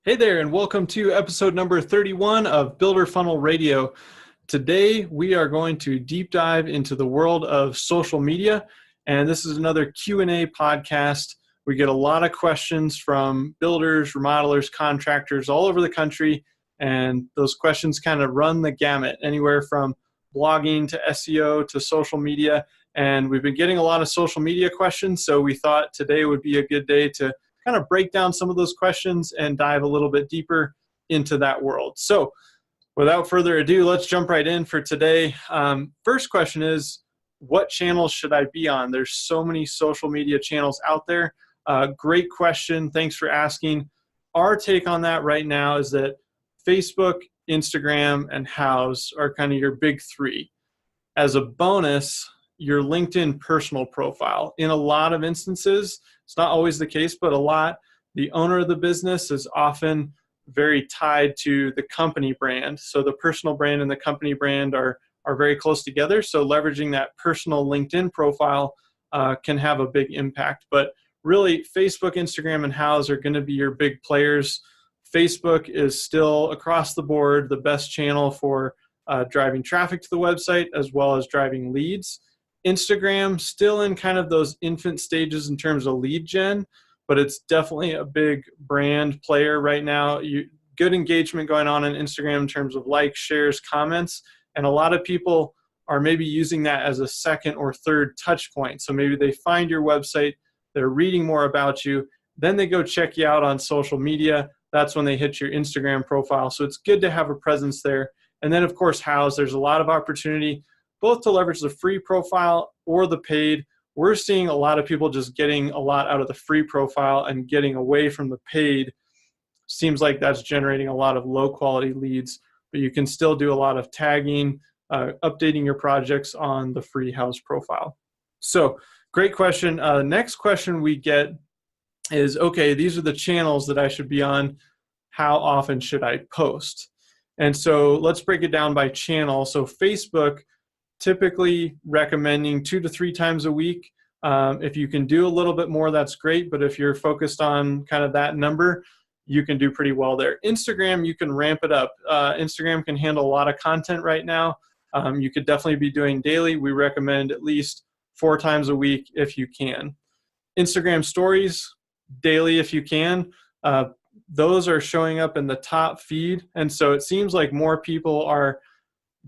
Hey there, and welcome to episode number 31 of Builder Funnel Radio. Today, we are going to deep dive into the world of social media, and this is another Q&A podcast. We get a lot of questions from builders, remodelers, contractors all over the country, and those questions kind of run the gamut, anywhere from blogging to SEO to social media, and we've been getting a lot of social media questions, so we thought today would be a good day to kind of break down some of those questions and dive a little bit deeper into that world. So without further ado, let's jump right in for today. First question is, what channels should I be on? There's so many social media channels out there. Great question. Thanks for asking. Our take on that right now is that Facebook, Instagram, and Houzz are kind of your big three. As a bonus, your LinkedIn personal profile. In a lot of instances, it's not always the case, but a lot, the owner of the business is often very tied to the company brand. So the personal brand and the company brand are very close together. So leveraging that personal LinkedIn profile can have a big impact. But really, Facebook, Instagram, and Houzz are going to be your big players. Facebook is still across the board the best channel for driving traffic to the website as well as driving leads. Instagram still in kind of those infant stages in terms of lead gen, but it's definitely a big brand player right now. Good engagement going on Instagram in terms of likes, shares, comments, and a lot of people are maybe using that as a second or third touch point. So maybe they find your website, they're reading more about you, then they go check you out on social media. That's when they hit your Instagram profile. So it's good to have a presence there. And then of course, Houzz, there's a lot of opportunity both to leverage the free profile or the paid. We're seeing a lot of people just getting a lot out of the free profile and getting away from the paid. Seems like that's generating a lot of low quality leads, but you can still do a lot of tagging, updating your projects on the free Houzz profile. So great question. Next question we get is, okay, these are the channels that I should be on. How often should I post? And so let's break it down by channel. So Facebook, typically recommending 2 to 3 times a week. If you can do a little bit more, that's great. But if you're focused on kind of that number, you can do pretty well there. Instagram, you can ramp it up. Instagram can handle a lot of content right now. You could definitely be doing daily. We recommend at least 4 times a week if you can. Instagram stories, daily if you can. Those are showing up in the top feed. And so it seems like more people are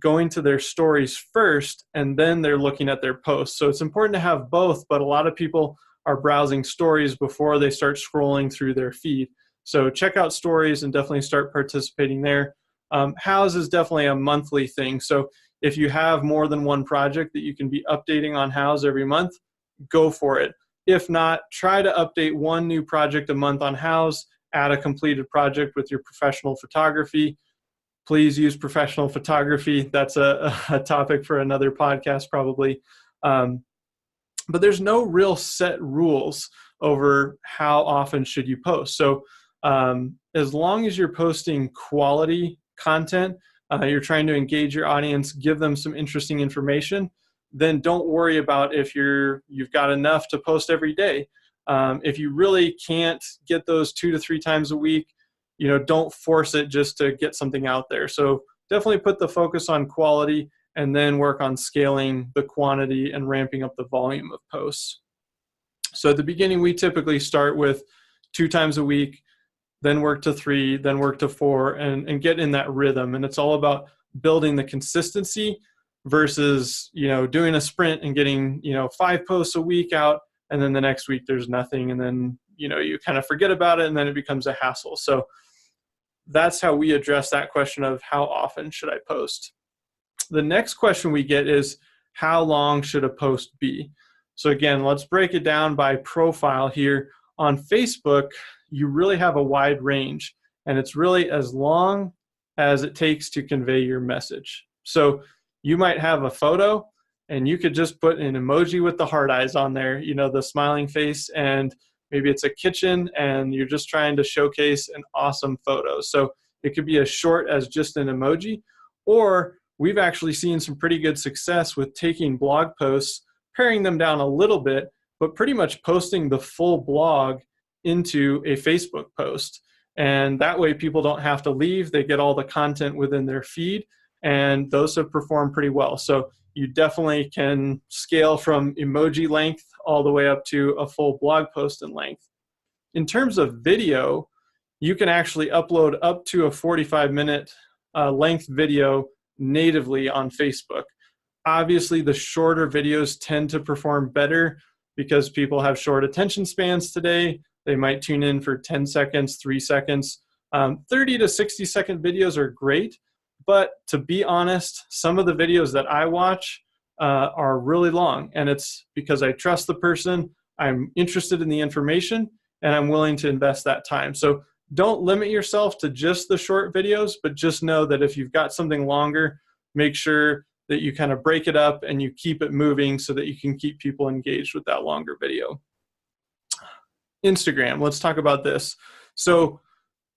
going to their stories first, and then they're looking at their posts. So it's important to have both, but a lot of people are browsing stories before they start scrolling through their feed. So check out stories and definitely start participating there. Houzz is definitely a monthly thing. So if you have more than one project that you can be updating on Houzz every month, go for it. If not, try to update one new project a month on Houzz, add a completed project with your professional photography. Please use professional photography. That's a topic for another podcast probably. But there's no real set rules over how often should you post. So as long as you're posting quality content, you're trying to engage your audience, give them some interesting information, then don't worry about if you've got enough to post every day. If you really can't get those 2 to 3 times a week, don't force it just to get something out there. So definitely put the focus on quality and then work on scaling the quantity and ramping up the volume of posts. So at the beginning, we typically start with 2 times a week, then work to 3, then work to 4, and get in that rhythm. And it's all about building the consistency versus, doing a sprint and getting, 5 posts a week out, and then the next week there's nothing. And then, you kind of forget about it, and then it becomes a hassle. So that's how we address that question of how often should I post. The next question we get is, how long should a post be? So again, let's break it down by profile here. On Facebook, you really have a wide range, and it's really as long as it takes to convey your message. So you might have a photo, and you could just put an emoji with the heart eyes on there, the smiling face, and maybe it's a kitchen and you're just trying to showcase an awesome photo. So it could be as short as just an emoji, or we've actually seen some pretty good success with taking blog posts, paring them down a little bit, but pretty much posting the full blog into a Facebook post. And that way people don't have to leave. They get all the content within their feed, and those have performed pretty well. So you definitely can scale from emoji length all the way up to a full blog post in length. In terms of video, you can actually upload up to a 45-minute length video natively on Facebook. Obviously, the shorter videos tend to perform better because people have short attention spans today. They might tune in for 10 seconds, 3 seconds. 30 to 60-second videos are great, but to be honest, some of the videos that I watch are really long, and it's because I trust the person, I'm interested in the information, and I'm willing to invest that time. So don't limit yourself to just the short videos, but just know that if you've got something longer, make sure that you kind of break it up and you keep it moving so that you can keep people engaged with that longer video. Instagram, let's talk about this. So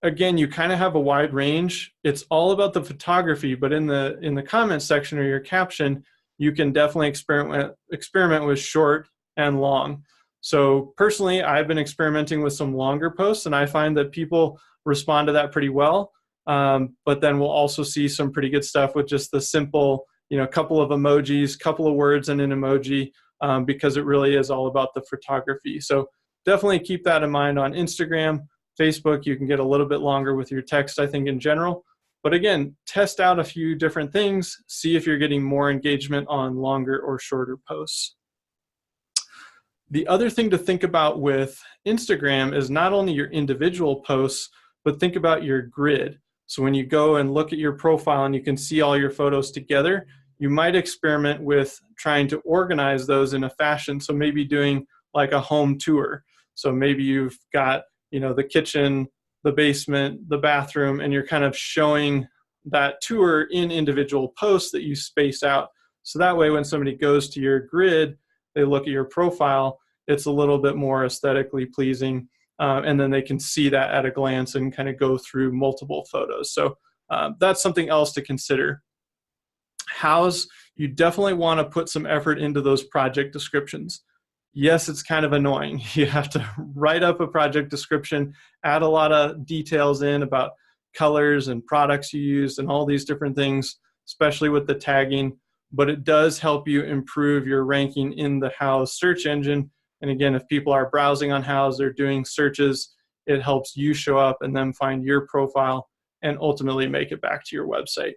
again, you kind of have a wide range. It's all about the photography, but in the comments section or your caption, you can definitely experiment with short and long. So personally, I've been experimenting with some longer posts, and I find that people respond to that pretty well. But then we'll also see some pretty good stuff with just the simple, couple of emojis, couple of words and an emoji, because it really is all about the photography. So definitely keep that in mind on Instagram. Facebook, you can get a little bit longer with your text, I think, in general. But again, test out a few different things, see if you're getting more engagement on longer or shorter posts. The other thing to think about with Instagram is not only your individual posts, but think about your grid. So when you go and look at your profile and you can see all your photos together, you might experiment with trying to organize those in a fashion. So maybe doing like a home tour. So maybe you've got, the kitchen, the basement, the bathroom, and you're kind of showing that tour in individual posts that you space out. So that way when somebody goes to your grid, they look at your profile, it's a little bit more aesthetically pleasing, and then they can see that at a glance and kind of go through multiple photos. So that's something else to consider. Hows, you definitely want to put some effort into those project descriptions. Yes, it's kind of annoying. You have to write up a project description, add a lot of details in about colors and products you used and all these different things, especially with the tagging, but it does help you improve your ranking in the Hows search engine. And again, if people are browsing on Hows, they're doing searches, it helps you show up and then find your profile and ultimately make it back to your website.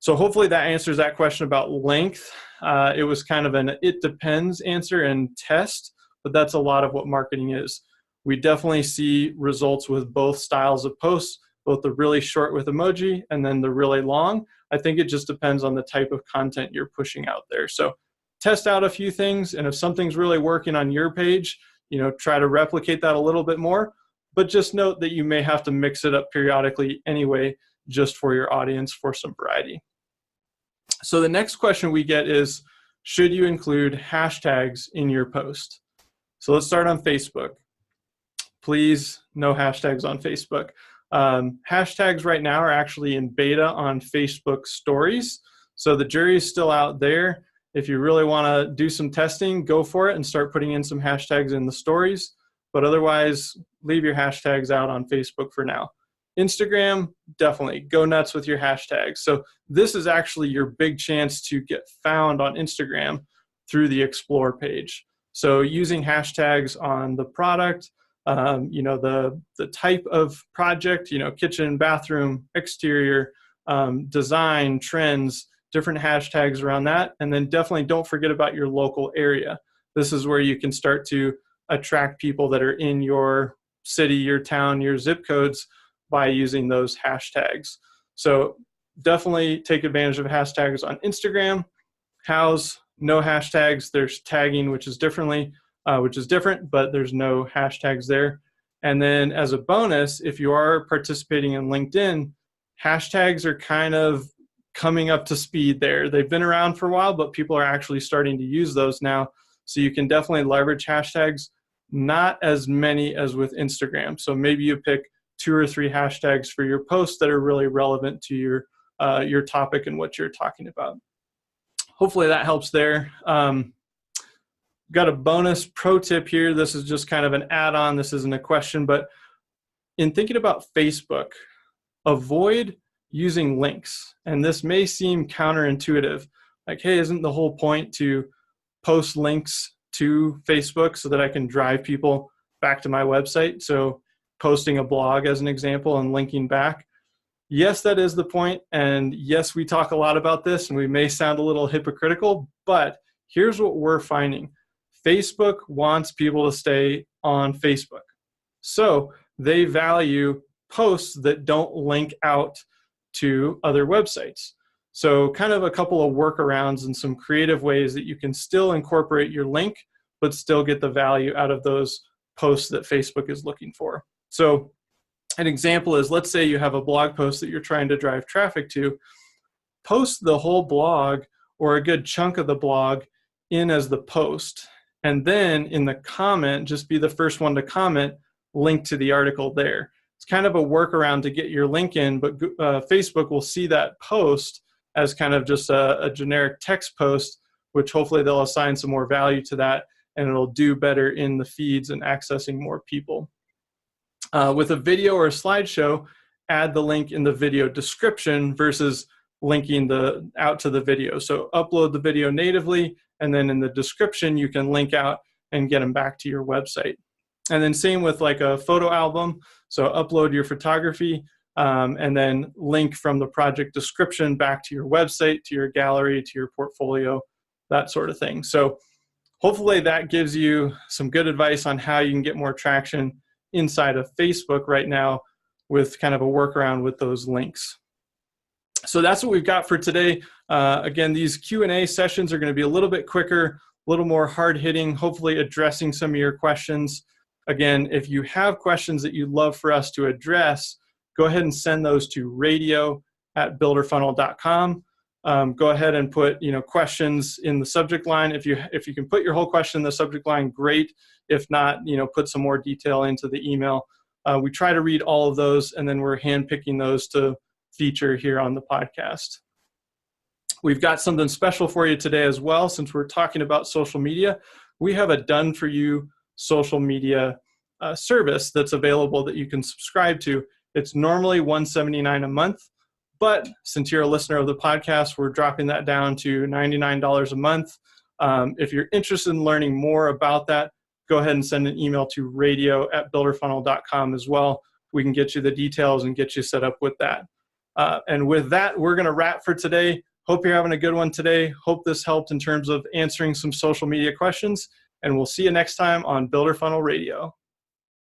So hopefully that answers that question about length. It was kind of an it depends answer and test, but that's a lot of what marketing is. We definitely see results with both styles of posts, both the really short with emoji and then the really long. I think it just depends on the type of content you're pushing out there. So test out a few things, and if something's really working on your page, try to replicate that a little bit more, but just note that you may have to mix it up periodically anyway, just for your audience for some variety. So the next question we get is, should you include hashtags in your post? So let's start on Facebook. Please, no hashtags on Facebook. Hashtags right now are actually in beta on Facebook stories. So the jury is still out there. If you really want to do some testing, go for it and start putting in some hashtags in the stories. But otherwise, leave your hashtags out on Facebook for now. Instagram, definitely go nuts with your hashtags. So this is actually your big chance to get found on Instagram through the Explore page. So using hashtags on the product, the type of project, kitchen, bathroom, exterior, design, trends, different hashtags around that. And then definitely don't forget about your local area. This is where you can start to attract people that are in your city, your town, your zip codes by using those hashtags. So definitely take advantage of hashtags on Instagram. Hows, no hashtags. There's tagging, which is different, but there's no hashtags there. And then as a bonus, if you are participating in LinkedIn, hashtags are kind of coming up to speed there. They've been around for a while, but people are actually starting to use those now. So you can definitely leverage hashtags, not as many as with Instagram. So maybe you pick 2 or 3 hashtags for your posts that are really relevant to your topic and what you're talking about. Hopefully that helps there. Got a bonus pro tip here. This is just kind of an add-on. This isn't a question, but in thinking about Facebook, avoid using links. And this may seem counterintuitive, like, hey, isn't the whole point to post links to Facebook so that I can drive people back to my website? So posting a blog as an example and linking back. Yes, that is the point. And yes, we talk a lot about this and we may sound a little hypocritical, but here's what we're finding. Facebook wants people to stay on Facebook. So they value posts that don't link out to other websites. So kind of a couple of workarounds and some creative ways that you can still incorporate your link, but still get the value out of those posts that Facebook is looking for. So an example is, let's say you have a blog post that you're trying to drive traffic to. Post the whole blog or a good chunk of the blog in as the post. And then in the comment, just be the first one to comment, link to the article there. It's kind of a workaround to get your link in, but Facebook will see that post as kind of just a generic text post, which hopefully they'll assign some more value to that, and it'll do better in the feeds and accessing more people. With a video or a slideshow, add the link in the video description versus linking out to the video. So upload the video natively, and then in the description, you can link out and get them back to your website. And then same with like a photo album. So upload your photography and then link from the project description back to your website, to your gallery, to your portfolio, that sort of thing. So hopefully that gives you some good advice on how you can get more traction inside of Facebook right now with kind of a workaround with those links. So that's what we've got for today. Again, these Q&A sessions are going to be a little bit quicker, a little more hard-hitting, hopefully addressing some of your questions. Again, if you have questions that you'd love for us to address, go ahead and send those to radio@builderfunnel.com. Go ahead and put questions in the subject line. If you can put your whole question in the subject line, great. If not, put some more detail into the email. We try to read all of those, and then we're handpicking those to feature here on the podcast. We've got something special for you today as well. Since we're talking about social media, we have a done-for-you social media service that's available that you can subscribe to. It's normally $179 a month, but since you're a listener of the podcast, we're dropping that down to $99 a month. If you're interested in learning more about that, go ahead and send an email to radio@builderfunnel.com as well. We can get you the details and get you set up with that. And with that, we're going to wrap for today. Hope you're having a good one today. Hope this helped in terms of answering some social media questions. And we'll see you next time on Builder Funnel Radio.